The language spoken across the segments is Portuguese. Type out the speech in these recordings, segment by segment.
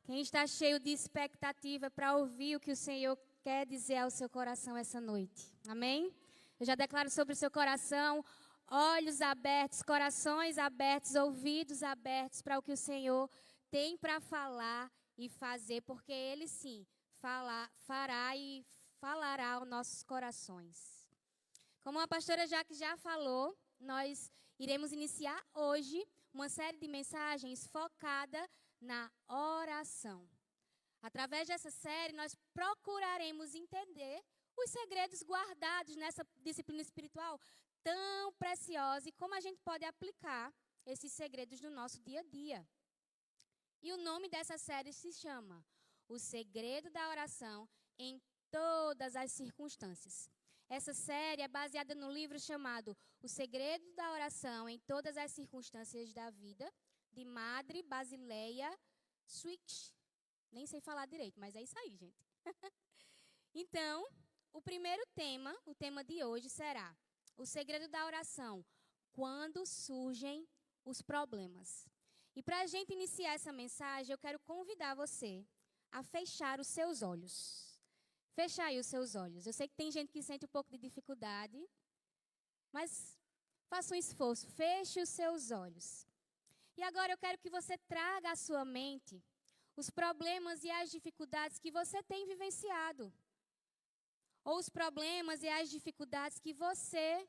Quem está cheio de expectativa para ouvir o que o Senhor quer dizer ao seu coração essa noite? Amém? Eu já declaro sobre o seu coração, olhos abertos, corações abertos, ouvidos abertos para o que o Senhor tem para falar e fazer, porque Ele sim fará e falará aos nossos corações. Como a pastora Jaque já falou, nós iremos iniciar hoje uma série de mensagens focada na oração. Através dessa série, nós procuraremos entender os segredos guardados nessa disciplina espiritual tão preciosa e como a gente pode aplicar esses segredos no nosso dia a dia. E o nome dessa série se chama O Segredo da Oração em Todas as Circunstâncias. Essa série é baseada no livro chamado O Segredo da Oração em Todas as Circunstâncias da Vida, de Madre Basileia Switch. Nem sei falar direito, mas é isso aí, gente. Então, o primeiro tema, o tema de hoje será o segredo da oração, quando surgem os problemas. E para a gente iniciar essa mensagem, eu quero convidar você a fechar os seus olhos. Fecha aí os seus olhos. Eu sei que tem gente que sente um pouco de dificuldade, mas faça um esforço, feche os seus olhos. E agora eu quero que você traga à sua mente os problemas e as dificuldades que você tem vivenciado. Ou os problemas e as dificuldades que você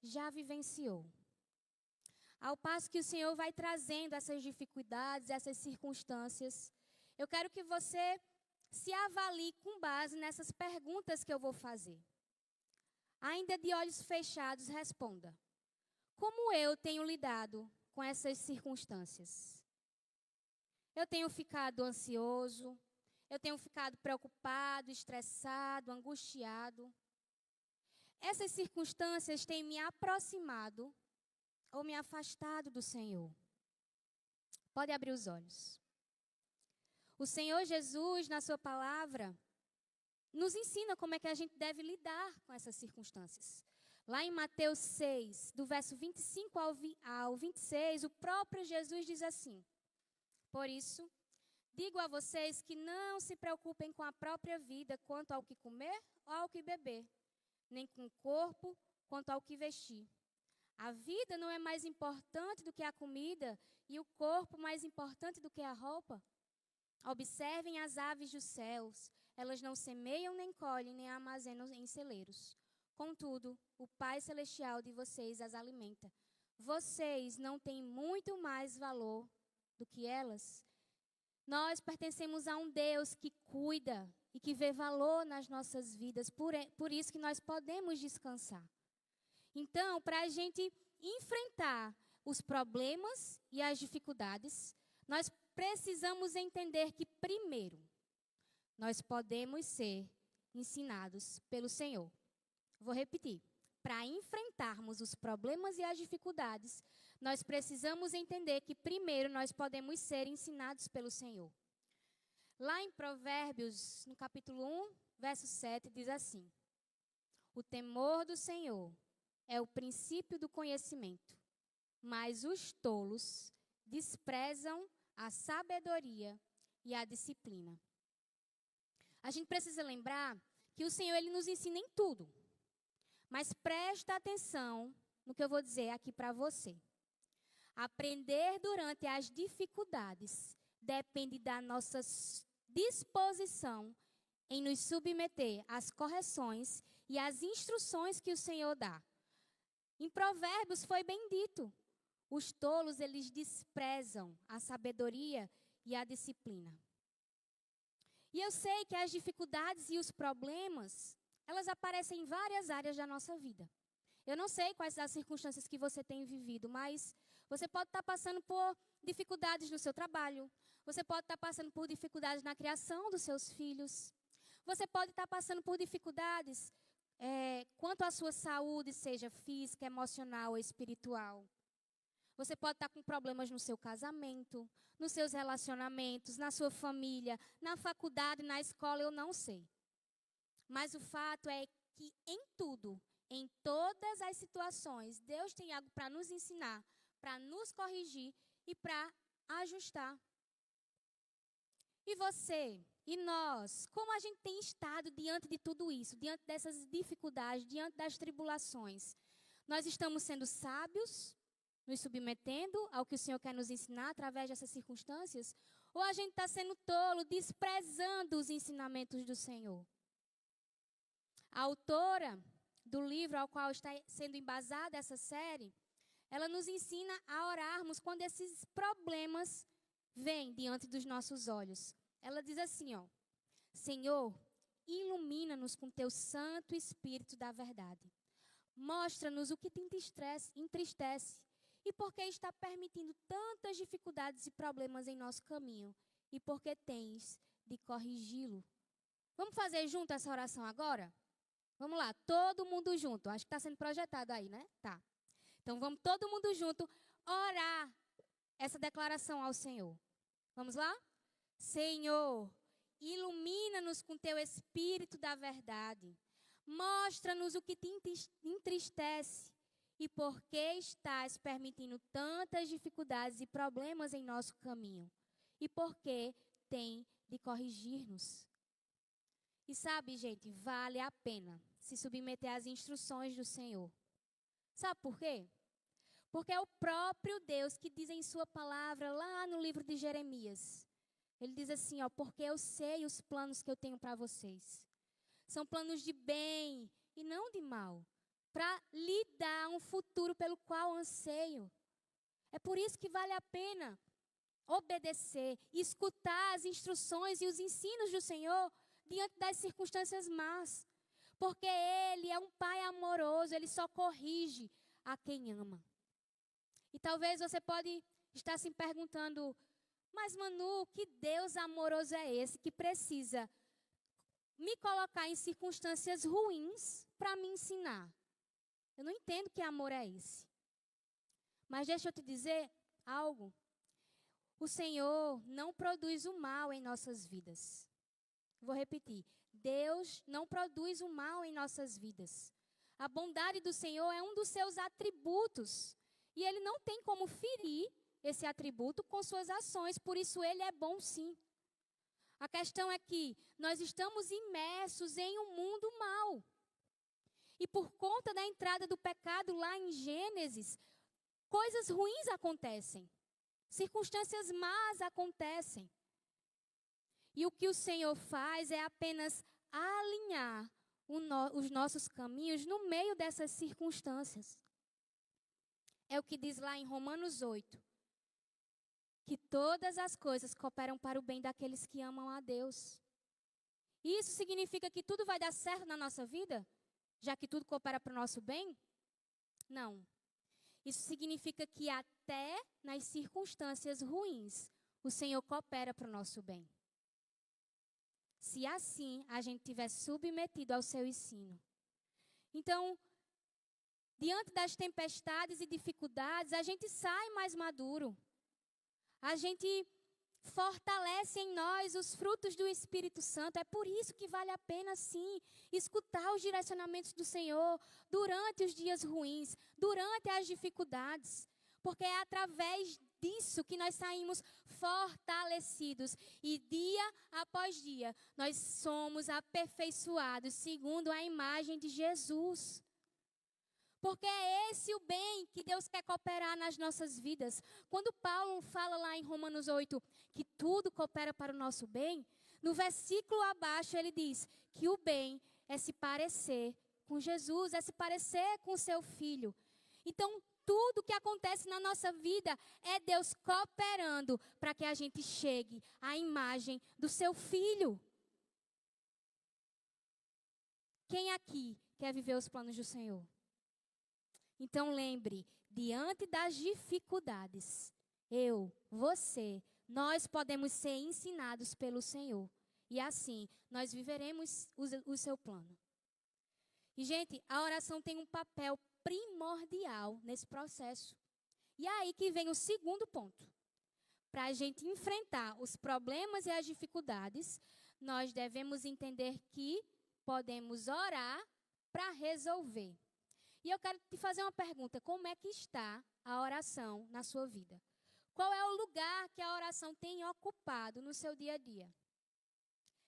já vivenciou. Ao passo que o Senhor vai trazendo essas dificuldades, essas circunstâncias, eu quero que você se avalie com base nessas perguntas que eu vou fazer. Ainda de olhos fechados, responda. Como eu tenho lidado com essas circunstâncias? Eu tenho ficado ansioso, eu tenho ficado preocupado, estressado, angustiado. Essas circunstâncias têm me aproximado ou me afastado do Senhor. Pode abrir os olhos. O Senhor Jesus, na sua palavra, nos ensina como é que a gente deve lidar com essas circunstâncias. Lá em Mateus 6, do verso 25 ao 26, o próprio Jesus diz assim: Por isso, digo a vocês que não se preocupem com a própria vida quanto ao que comer ou ao que beber, nem com o corpo quanto ao que vestir. A vida não é mais importante do que a comida e o corpo mais importante do que a roupa? Observem as aves dos céus, elas não semeiam nem colhem nem armazenam em celeiros. Contudo, o Pai Celestial de vocês as alimenta. Vocês não têm muito mais valor do que elas? Nós pertencemos a um Deus que cuida e que vê valor nas nossas vidas, por isso que nós podemos descansar. Então, para a gente enfrentar os problemas e as dificuldades, nós precisamos entender que, primeiro, nós podemos ser ensinados pelo Senhor. Vou repetir. Para enfrentarmos os problemas e as dificuldades, nós precisamos entender que, primeiro, nós podemos ser ensinados pelo Senhor. Lá em Provérbios, no capítulo 1, verso 7, diz assim: O temor do Senhor é o princípio do conhecimento, mas os tolos desprezam a sabedoria e a disciplina. A gente precisa lembrar que o Senhor, Ele nos ensina em tudo. Mas presta atenção no que eu vou dizer aqui para você. Aprender durante as dificuldades depende da nossa disposição em nos submeter às correções e às instruções que o Senhor dá. Em Provérbios foi bem dito. Os tolos, eles desprezam a sabedoria e a disciplina. E eu sei que as dificuldades e os problemas, elas aparecem em várias áreas da nossa vida. Eu não sei quais as circunstâncias que você tem vivido, mas você pode estar passando por dificuldades no seu trabalho. Você pode estar passando por dificuldades na criação dos seus filhos. Você pode estar passando por dificuldades quanto à sua saúde, seja física, emocional ou espiritual. Você pode estar com problemas no seu casamento, nos seus relacionamentos, na sua família, na faculdade, na escola, eu não sei. Mas o fato é que em tudo, em todas as situações, Deus tem algo para nos ensinar, para nos corrigir e para ajustar. E você? E nós? Como a gente tem estado diante de tudo isso, diante dessas dificuldades, diante das tribulações? Nós estamos sendo sábios, nos submetendo ao que o Senhor quer nos ensinar através dessas circunstâncias? Ou a gente está sendo tolo, desprezando os ensinamentos do Senhor? A autora do livro ao qual está sendo embasada essa série, ela nos ensina a orarmos quando esses problemas vêm diante dos nossos olhos. Ela diz assim, ó: Senhor, ilumina-nos com teu Santo Espírito da verdade. Mostra-nos o que te entristece e por que está permitindo tantas dificuldades e problemas em nosso caminho e por que tens de corrigi-lo. Vamos fazer junto essa oração agora? Vamos lá, todo mundo junto. Acho que está sendo projetado aí, né? Tá. Então vamos todo mundo junto orar essa declaração ao Senhor. Vamos lá? Senhor, ilumina-nos com teu Espírito da verdade. Mostra-nos o que te entristece e por que estás permitindo tantas dificuldades e problemas em nosso caminho. E por que tem de corrigir-nos. E sabe, gente, vale a pena se submeter às instruções do Senhor. Sabe por quê? Porque é o próprio Deus que diz em sua palavra, lá no livro de Jeremias. Ele diz assim, ó: porque eu sei os planos que eu tenho para vocês. São planos de bem e não de mal, para lhe dar um futuro pelo qual anseio. É por isso que vale a pena obedecer, escutar as instruções e os ensinos do Senhor diante das circunstâncias más. Porque Ele é um Pai amoroso, Ele só corrige a quem ama. E talvez você pode estar se perguntando, mas Manu, que Deus amoroso é esse que precisa me colocar em circunstâncias ruins para me ensinar? Eu não entendo que amor é esse. Mas deixa eu te dizer algo. O Senhor não produz o mal em nossas vidas. Vou repetir. Deus não produz o mal em nossas vidas. A bondade do Senhor é um dos seus atributos. E Ele não tem como ferir esse atributo com suas ações. Por isso, Ele é bom sim. A questão é que nós estamos imersos em um mundo mau. E por conta da entrada do pecado lá em Gênesis, coisas ruins acontecem. Circunstâncias más acontecem. E o que o Senhor faz é apenas alinhar os nossos caminhos no meio dessas circunstâncias. É o que diz lá em Romanos 8. Que todas as coisas cooperam para o bem daqueles que amam a Deus. E isso significa que tudo vai dar certo na nossa vida? Já que tudo coopera para o nosso bem? Não. Isso significa que até nas circunstâncias ruins, o Senhor coopera para o nosso bem. Se assim a gente tiver submetido ao seu ensino. Então, diante das tempestades e dificuldades, a gente sai mais maduro. A gente fortalece em nós os frutos do Espírito Santo. É por isso que vale a pena, sim, escutar os direcionamentos do Senhor durante os dias ruins, durante as dificuldades. Porque é através disso que nós saímos fortalecidos. E dia após dia, nós somos aperfeiçoados segundo a imagem de Jesus. Porque é esse o bem que Deus quer cooperar nas nossas vidas. Quando Paulo fala lá em Romanos 8 que tudo coopera para o nosso bem, no versículo abaixo ele diz que o bem é se parecer com Jesus, é se parecer com o seu Filho. Então, tudo que acontece na nossa vida é Deus cooperando para que a gente chegue à imagem do seu Filho. Quem aqui quer viver os planos do Senhor? Então lembre, diante das dificuldades, você, nós podemos ser ensinados pelo Senhor. E assim, nós viveremos o seu plano. E, gente, a oração tem um papel primordial nesse processo. E é aí que vem o segundo ponto. Para a gente enfrentar os problemas e as dificuldades, nós devemos entender que podemos orar para resolver. E eu quero te fazer uma pergunta. Como é que está a oração na sua vida? Qual é o lugar que a oração tem ocupado no seu dia a dia?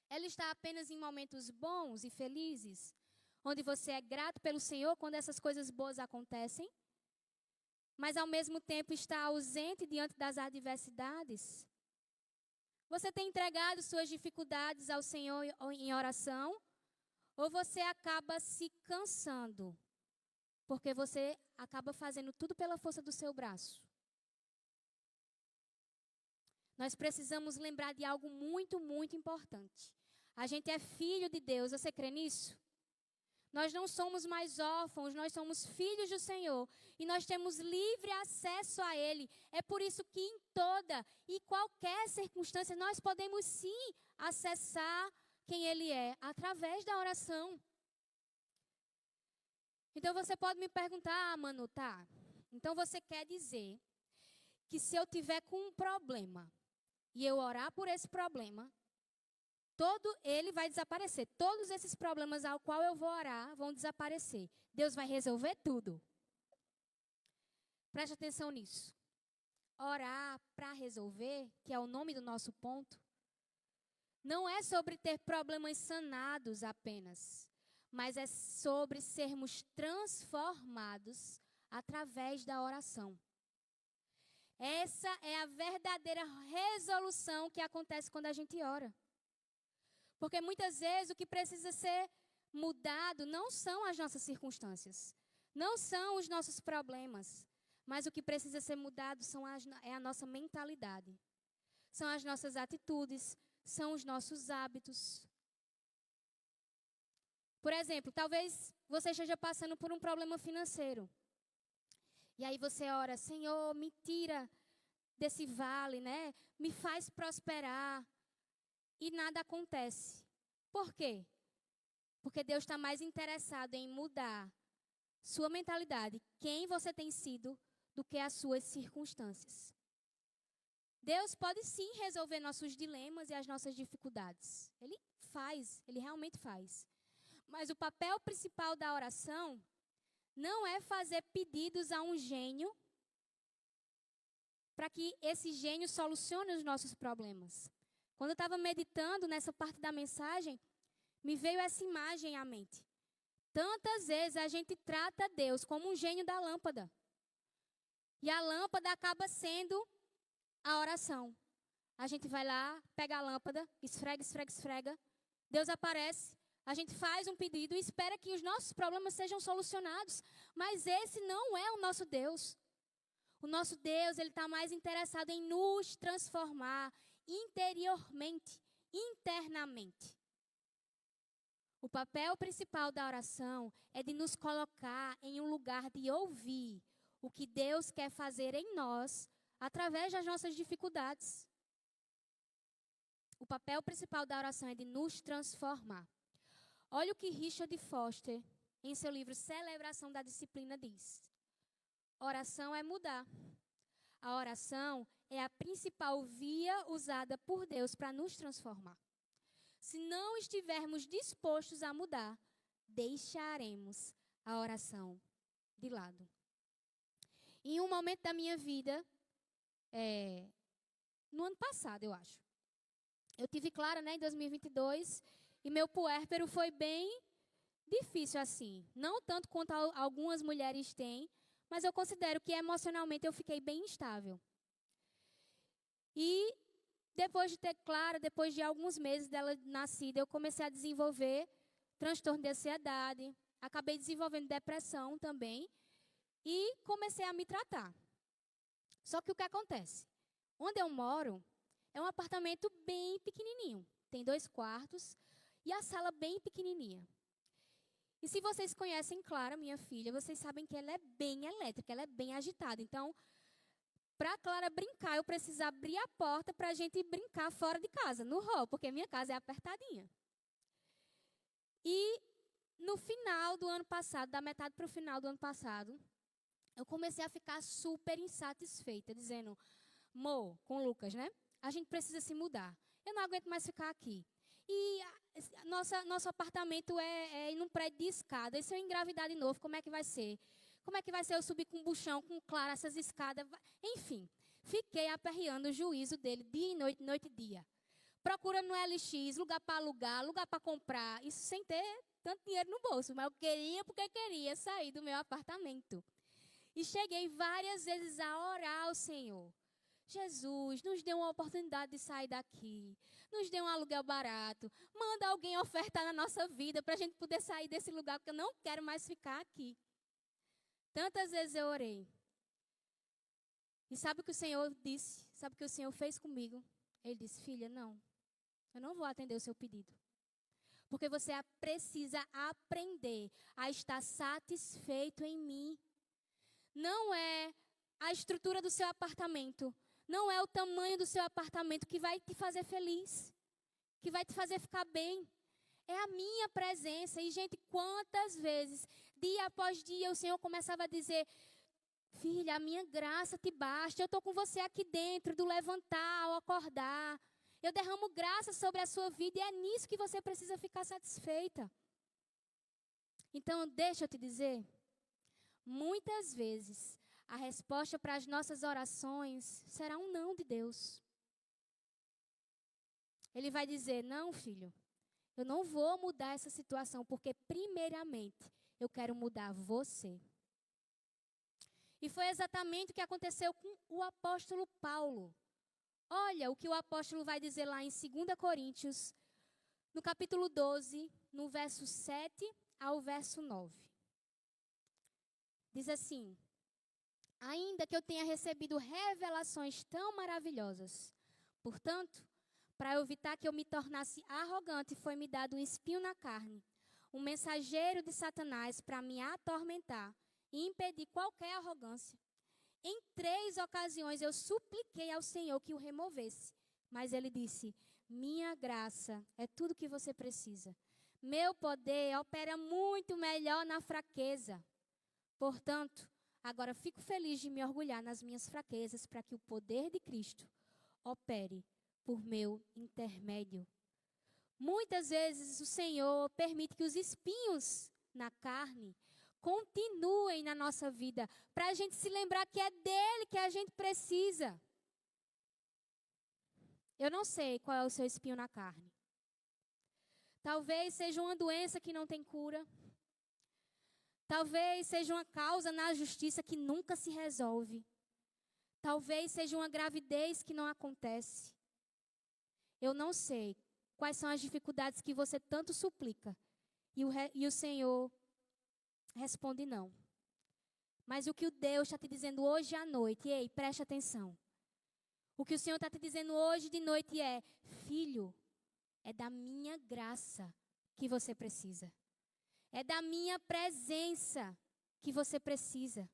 Ela está apenas em momentos bons e felizes, onde você é grato pelo Senhor quando essas coisas boas acontecem, mas ao mesmo tempo está ausente diante das adversidades? Você tem entregado suas dificuldades ao Senhor em oração? Ou você acaba se cansando, porque você acaba fazendo tudo pela força do seu braço? Nós precisamos lembrar de algo muito, muito importante. A gente é filho de Deus, você crê nisso? Nós não somos mais órfãos, nós somos filhos do Senhor. E nós temos livre acesso a Ele. É por isso que em toda e qualquer circunstância nós podemos sim acessar quem Ele é, através da oração. Então você pode me perguntar, Manu, tá? Então você quer dizer que se eu tiver com um problema e eu orar por esse problema, ele vai desaparecer. Todos esses problemas ao qual eu vou orar vão desaparecer. Deus vai resolver tudo. Preste atenção nisso. Orar para resolver, que é o nome do nosso ponto, não é sobre ter problemas sanados apenas, mas é sobre sermos transformados através da oração. Essa é a verdadeira resolução que acontece quando a gente ora. Porque muitas vezes o que precisa ser mudado não são as nossas circunstâncias, não são os nossos problemas, mas o que precisa ser mudado é a nossa mentalidade, são as nossas atitudes, são os nossos hábitos. Por exemplo, talvez você esteja passando por um problema financeiro. E aí você ora, Senhor, me tira desse vale, né? Me faz prosperar. E nada acontece. Por quê? Porque Deus está mais interessado em mudar sua mentalidade, quem você tem sido, do que as suas circunstâncias. Deus pode sim resolver nossos dilemas e as nossas dificuldades. Ele faz, Ele realmente faz. Mas o papel principal da oração não é fazer pedidos a um gênio para que esse gênio solucione os nossos problemas. Quando eu estava meditando nessa parte da mensagem, me veio essa imagem à mente. Tantas vezes a gente trata Deus como um gênio da lâmpada. E a lâmpada acaba sendo a oração. A gente vai lá, pega a lâmpada, esfrega, esfrega, esfrega. Deus aparece, a gente faz um pedido e espera que os nossos problemas sejam solucionados. Mas esse não é o nosso Deus. O nosso Deus, Ele está mais interessado em nos transformar interiormente, internamente. O papel principal da oração é de nos colocar em um lugar de ouvir o que Deus quer fazer em nós através das nossas dificuldades. O papel principal da oração é de nos transformar. Olha o que Richard Foster, em seu livro Celebração da Disciplina, diz. Oração é mudar. A oração é a principal via usada por Deus para nos transformar. Se não estivermos dispostos a mudar, deixaremos a oração de lado. Em um momento da minha vida, no ano passado, eu acho, eu tive Clara, né, em 2022, e meu puérpero foi bem difícil assim. Não tanto quanto algumas mulheres têm, mas eu considero que emocionalmente eu fiquei bem instável. E depois de ter Clara, depois de alguns meses dela nascida, eu comecei a desenvolver transtorno de ansiedade, acabei desenvolvendo depressão também e comecei a me tratar. Só que o que acontece? Onde eu moro é um apartamento bem pequenininho, tem 2 quartos e a sala bem pequenininha. E se vocês conhecem Clara, minha filha, vocês sabem que ela é bem elétrica, ela é bem agitada. Então, para Clara brincar, eu preciso abrir a porta para a gente brincar fora de casa, no hall, porque minha casa é apertadinha. E no final do ano passado, da metade para o final do ano passado, eu comecei a ficar super insatisfeita, dizendo, Mo, com o Lucas, né? A gente precisa se mudar. Eu não aguento mais ficar aqui. E nosso apartamento é em um prédio de escada. E se eu engravidar de novo, como é que vai ser? Como é que vai ser eu subir com um buchão, com Clara, essas escadas? Enfim, Fiquei aperreando o juízo dele dia e noite, noite e dia. Procurando no LX, lugar para alugar, lugar para comprar. Isso sem ter tanto dinheiro no bolso. Mas eu queria porque queria sair do meu apartamento. E cheguei várias vezes a orar ao Senhor. Jesus, nos dê uma oportunidade de sair daqui. Nos dê um aluguel barato. Manda alguém ofertar na nossa vida para a gente poder sair desse lugar, porque eu não quero mais ficar aqui. Tantas vezes eu orei. E sabe o que o Senhor disse? Sabe o que o Senhor fez comigo? Ele disse, filha, não. Eu não vou atender o seu pedido. Porque você precisa aprender a estar satisfeito em mim. Não é a estrutura do seu apartamento. Não é o tamanho do seu apartamento que vai te fazer feliz. Que vai te fazer ficar bem. É a minha presença. E, gente, quantas vezes, dia após dia, o Senhor começava a dizer, filha, a minha graça te basta. Eu estou com você aqui dentro, do levantar ao acordar. Eu derramo graça sobre a sua vida e é nisso que você precisa ficar satisfeita. Então, deixa eu te dizer, muitas vezes, a resposta para as nossas orações será um não de Deus. Ele vai dizer, não, filho, eu não vou mudar essa situação, porque primeiramente eu quero mudar você. E foi exatamente o que aconteceu com o apóstolo Paulo. Olha o que o apóstolo vai dizer lá em 2 Coríntios, no capítulo 12, no verso 7 ao verso 9. Diz assim, ainda que eu tenha recebido revelações tão maravilhosas, portanto, para evitar que eu me tornasse arrogante, foi-me dado um espinho na carne, um mensageiro de Satanás para me atormentar e impedir qualquer arrogância. Em 3 ocasiões eu supliquei ao Senhor que o removesse, mas ele disse, minha graça é tudo que você precisa. Meu poder opera muito melhor na fraqueza. Portanto, agora fico feliz de me orgulhar nas minhas fraquezas para que o poder de Cristo opere por meu intermédio. Muitas vezes o Senhor permite que os espinhos na carne continuem na nossa vida, para a gente se lembrar que é dele que a gente precisa. Eu não sei qual é o seu espinho na carne. Talvez seja uma doença que não tem cura. Talvez seja uma causa na justiça que nunca se resolve. Talvez seja uma gravidez que não acontece. Eu não sei quais são as dificuldades que você tanto suplica. E o Senhor responde não. Mas o que o Deus está te dizendo hoje à noite, ei, preste atenção. O que o Senhor está te dizendo hoje de noite é, filho, é da minha graça que você precisa. É da minha presença que você precisa.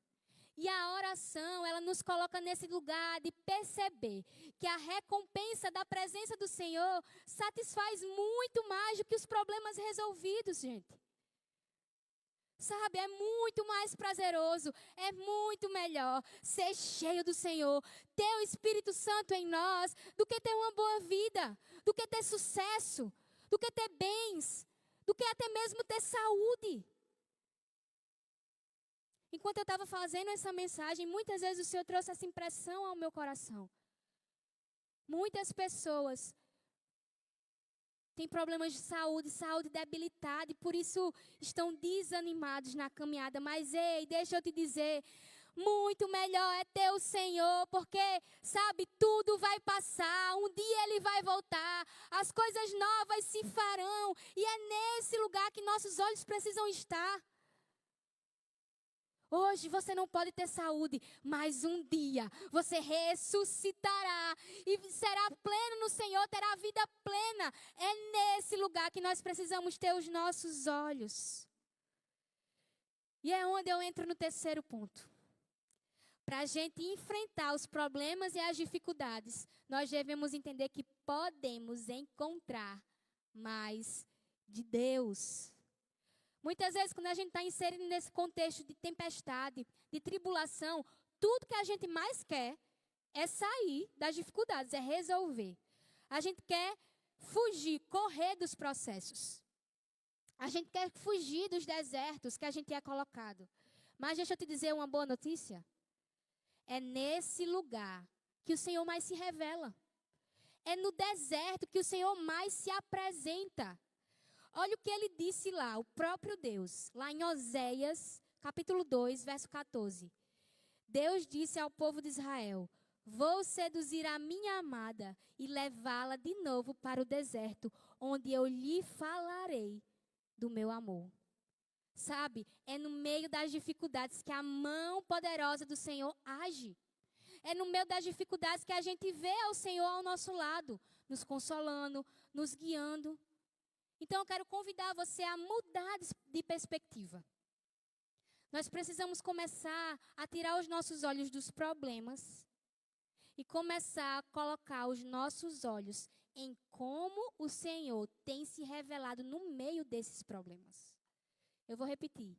E a oração, ela nos coloca nesse lugar de perceber que a recompensa da presença do Senhor satisfaz muito mais do que os problemas resolvidos, gente. Sabe, é muito mais prazeroso, é muito melhor ser cheio do Senhor, ter o Espírito Santo em nós, do que ter uma boa vida, do que ter sucesso, do que ter bens, do que até mesmo ter saúde. Enquanto eu estava fazendo essa mensagem, muitas vezes o Senhor trouxe essa impressão ao meu coração. Muitas pessoas têm problemas de saúde debilitada, e por isso estão desanimados na caminhada. Mas, ei, deixa eu te dizer, muito melhor é ter o Senhor, porque, sabe, tudo vai passar, um dia Ele vai voltar, as coisas novas se farão, e é nesse lugar que nossos olhos precisam estar. Hoje você não pode ter saúde, mas um dia você ressuscitará e será pleno no Senhor, terá vida plena. É nesse lugar que nós precisamos ter os nossos olhos. E é onde eu entro no terceiro ponto. Para a gente enfrentar os problemas e as dificuldades, nós devemos entender que podemos encontrar mais de Deus. Muitas vezes, quando a gente está inserido nesse contexto de tempestade, de tribulação, tudo que a gente mais quer é sair das dificuldades, é resolver. A gente quer fugir, correr dos processos. A gente quer fugir dos desertos que a gente é colocado. Mas deixa eu te dizer uma boa notícia. É nesse lugar que o Senhor mais se revela. É no deserto que o Senhor mais se apresenta. Olha o que ele disse lá, o próprio Deus, lá em Oséias, capítulo 2, verso 14. Deus disse ao povo de Israel: vou seduzir a minha amada e levá-la de novo para o deserto, onde eu lhe falarei do meu amor. Sabe, é no meio das dificuldades que a mão poderosa do Senhor age. É no meio das dificuldades que a gente vê o Senhor ao nosso lado, nos consolando, nos guiando. Então eu quero convidar você a mudar de perspectiva. Nós precisamos começar a tirar os nossos olhos dos problemas e começar a colocar os nossos olhos em como o Senhor tem se revelado no meio desses problemas. Eu vou repetir.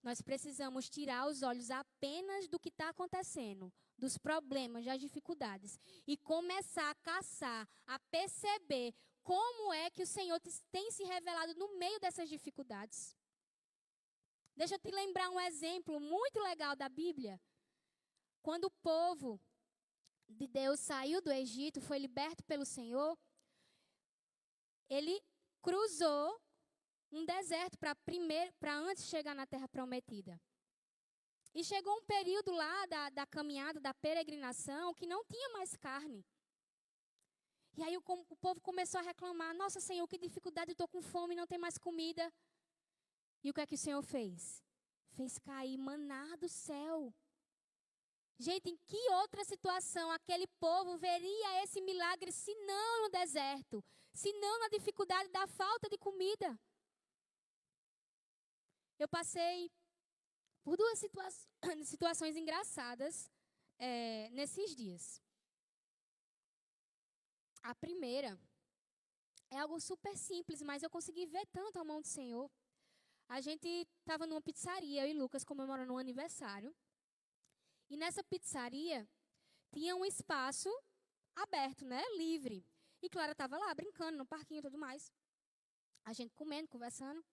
Nós precisamos tirar os olhos apenas do que está acontecendo, dos problemas, das dificuldades, e começar a caçar, a perceber como é que o Senhor tem se revelado no meio dessas dificuldades. Deixa eu te lembrar um exemplo muito legal da Bíblia. Quando o povo de Deus saiu do Egito, foi liberto pelo Senhor, ele cruzou um deserto para antes de chegar na terra prometida. E chegou um período lá da caminhada, da peregrinação, que não tinha mais carne. E aí o povo começou a reclamar: nossa, Senhor, que dificuldade, eu estou com fome, não tem mais comida. E o que é que o Senhor fez? Fez cair maná do céu. Gente, em que outra situação aquele povo veria esse milagre, se não no deserto, se não na dificuldade da falta de comida? Eu passei por duas situações engraçadas nesses dias. A primeira é algo super simples, mas eu consegui ver tanto a mão do Senhor. A gente estava numa pizzaria, eu e Lucas, comemorando um aniversário. E nessa pizzaria tinha um espaço aberto, né, livre. E Clara estava lá brincando no parquinho e tudo mais. A gente comendo, conversando.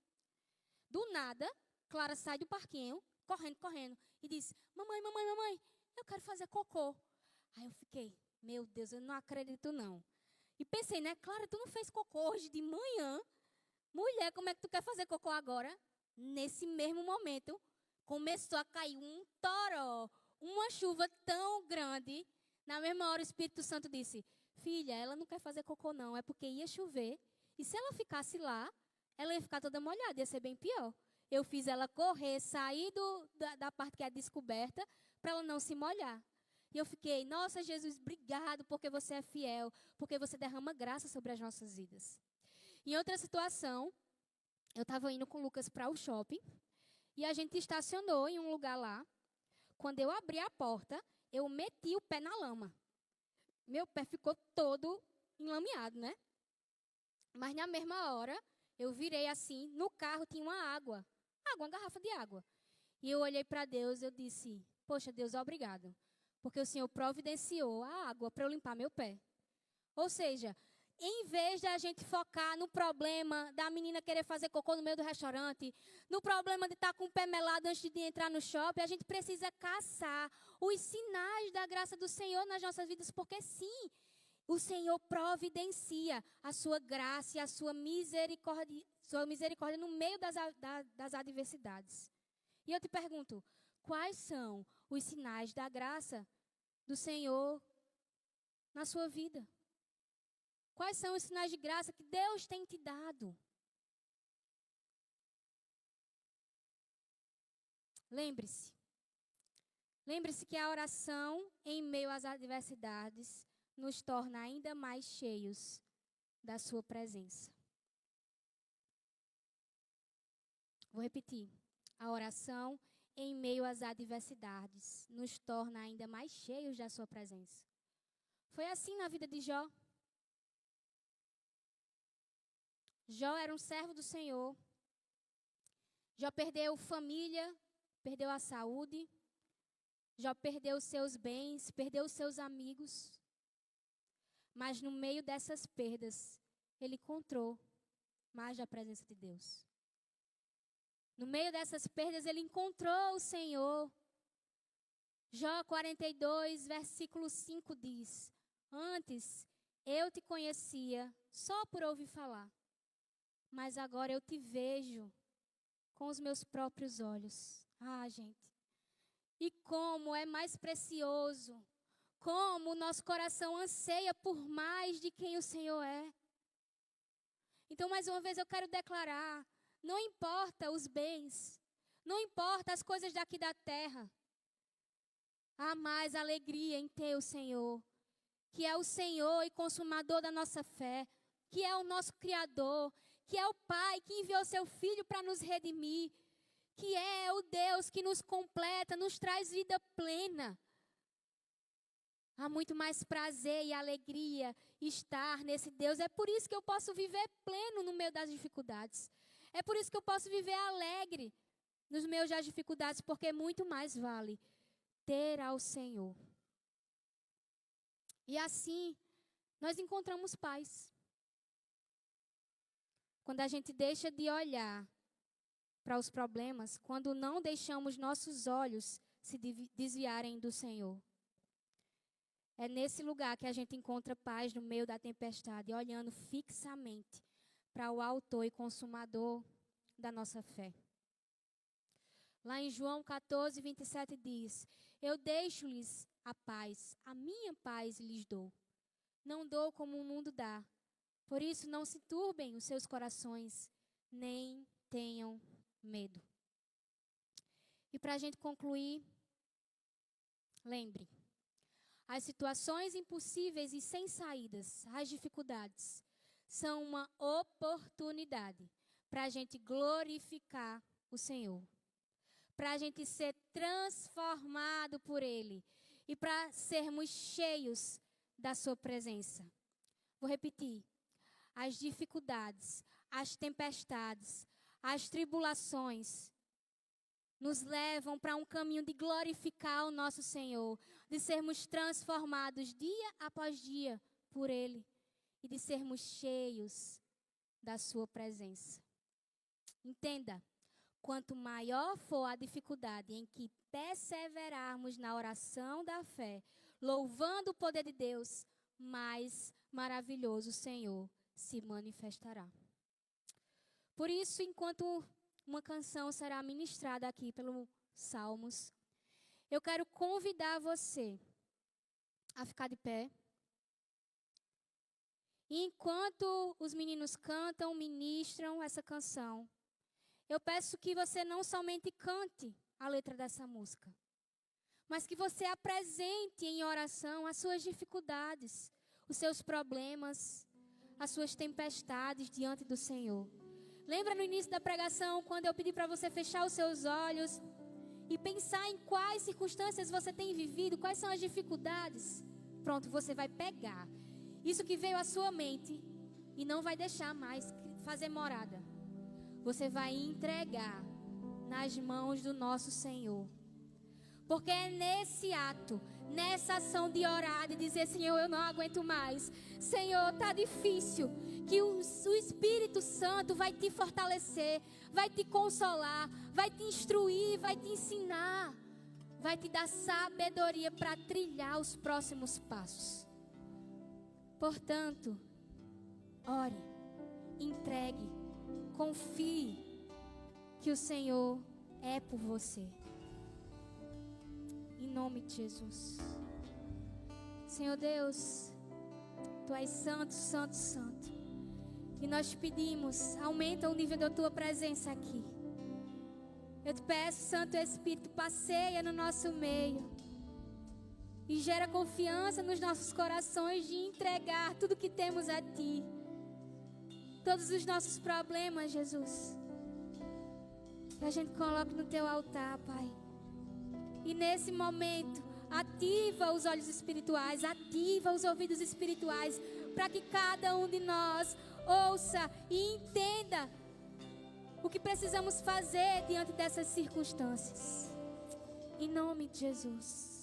Do nada, Clara sai do parquinho, correndo, e diz: mamãe, eu quero fazer cocô. Aí eu fiquei: meu Deus, eu não acredito não. E pensei, né, Clara, tu não fez cocô hoje de manhã? Mulher, como é que tu quer fazer cocô agora? Nesse mesmo momento, começou a cair um toró, uma chuva tão grande. Na mesma hora, o Espírito Santo disse: filha, ela não quer fazer cocô não, é porque ia chover. E se ela ficasse lá, ela ia ficar toda molhada, ia ser bem pior. Eu fiz ela correr, sair da parte que é descoberta, para ela não se molhar. E eu fiquei: nossa, Jesus, obrigado, porque você é fiel, porque você derrama graça sobre as nossas vidas. Em outra situação, eu estava indo com o Lucas para o shopping, e a gente estacionou em um lugar lá. Quando eu abri a porta, eu meti o pé na lama. Meu pé ficou todo enlameado, né? Mas na mesma hora, eu virei assim, no carro tinha uma garrafa de água. E eu olhei para Deus, eu disse: poxa, Deus, obrigado, porque o Senhor providenciou a água para eu limpar meu pé. Ou seja, em vez de a gente focar no problema da menina querer fazer cocô no meio do restaurante, no problema de estar com o pé melado antes de entrar no shopping, a gente precisa caçar os sinais da graça do Senhor nas nossas vidas, porque sim, o Senhor providencia a sua graça e a sua misericórdia no meio das adversidades. E eu te pergunto: quais são os sinais da graça do Senhor na sua vida? Quais são os sinais de graça que Deus tem te dado? Lembre-se que a oração em meio às adversidades nos torna ainda mais cheios da sua presença. Vou repetir. A oração em meio às adversidades nos torna ainda mais cheios da sua presença. Foi assim na vida de Jó. Jó era um servo do Senhor. Jó perdeu família, perdeu a saúde. Jó perdeu os seus bens, perdeu os seus amigos. Mas no meio dessas perdas, ele encontrou mais da presença de Deus. No meio dessas perdas, ele encontrou o Senhor. Jó 42, versículo 5 diz: Antes eu te conhecia só por ouvir falar, mas agora eu te vejo com os meus próprios olhos. Ah, gente. E como é mais precioso, como o nosso coração anseia por mais de quem o Senhor é. Então, mais uma vez eu quero declarar, não importa os bens, não importa as coisas daqui da terra, há mais alegria em ter o Senhor, que é o Senhor e consumador da nossa fé, que é o nosso Criador, que é o Pai que enviou seu Filho para nos redimir, que é o Deus que nos completa, nos traz vida plena. Há muito mais prazer e alegria estar nesse Deus. É por isso que eu posso viver pleno no meio das dificuldades. É por isso que eu posso viver alegre nos meios das dificuldades, porque muito mais vale ter ao Senhor. E assim, nós encontramos paz. Quando a gente deixa de olhar para os problemas, quando não deixamos nossos olhos se desviarem do Senhor. É nesse lugar que a gente encontra paz no meio da tempestade, olhando fixamente para o autor e consumador da nossa fé. Lá em João 14, 27 diz: Eu deixo-lhes a paz, a minha paz lhes dou. Não dou como o mundo dá. Por isso não se turbem os seus corações, nem tenham medo. E para a gente concluir, lembre, as situações impossíveis e sem saídas, as dificuldades, são uma oportunidade para a gente glorificar o Senhor, para a gente ser transformado por Ele e para sermos cheios da sua presença. Vou repetir, as dificuldades, as tempestades, as tribulações nos levam para um caminho de glorificar o nosso Senhor, de sermos transformados dia após dia por Ele e de sermos cheios da sua presença. Entenda, quanto maior for a dificuldade em que perseverarmos na oração da fé, louvando o poder de Deus, mais maravilhoso o Senhor se manifestará. Por isso, enquanto uma canção será ministrada aqui pelo Salmos, eu quero convidar você a ficar de pé. E enquanto os meninos cantam, ministram essa canção, eu peço que você não somente cante a letra dessa música, mas que você apresente em oração as suas dificuldades, os seus problemas, as suas tempestades diante do Senhor. Lembra no início da pregação, quando eu pedi para você fechar os seus olhos e pensar em quais circunstâncias você tem vivido, quais são as dificuldades? Pronto, você vai pegar isso que veio à sua mente e não vai deixar mais fazer morada. Você vai entregar nas mãos do nosso Senhor. Porque é nesse ato, nessa ação de orar, de dizer: Senhor, eu não aguento mais. Senhor, está difícil. Que o Espírito Santo vai te fortalecer, vai te consolar, vai te instruir, vai te ensinar. Vai te dar sabedoria para trilhar os próximos passos. Portanto, ore, entregue, confie que o Senhor é por você. Em nome de Jesus. Senhor Deus, Tu és santo, santo, santo. E nós te pedimos, aumenta o nível da Tua presença aqui. Eu te peço, Santo Espírito, passeia no nosso meio. E gera confiança nos nossos corações de entregar tudo que temos a Ti. Todos os nossos problemas, Jesus. Que a gente coloque no Teu altar, Pai. E nesse momento, ativa os olhos espirituais, ativa os ouvidos espirituais, para que cada um de nós ouça e entenda o que precisamos fazer diante dessas circunstâncias. Em nome de Jesus.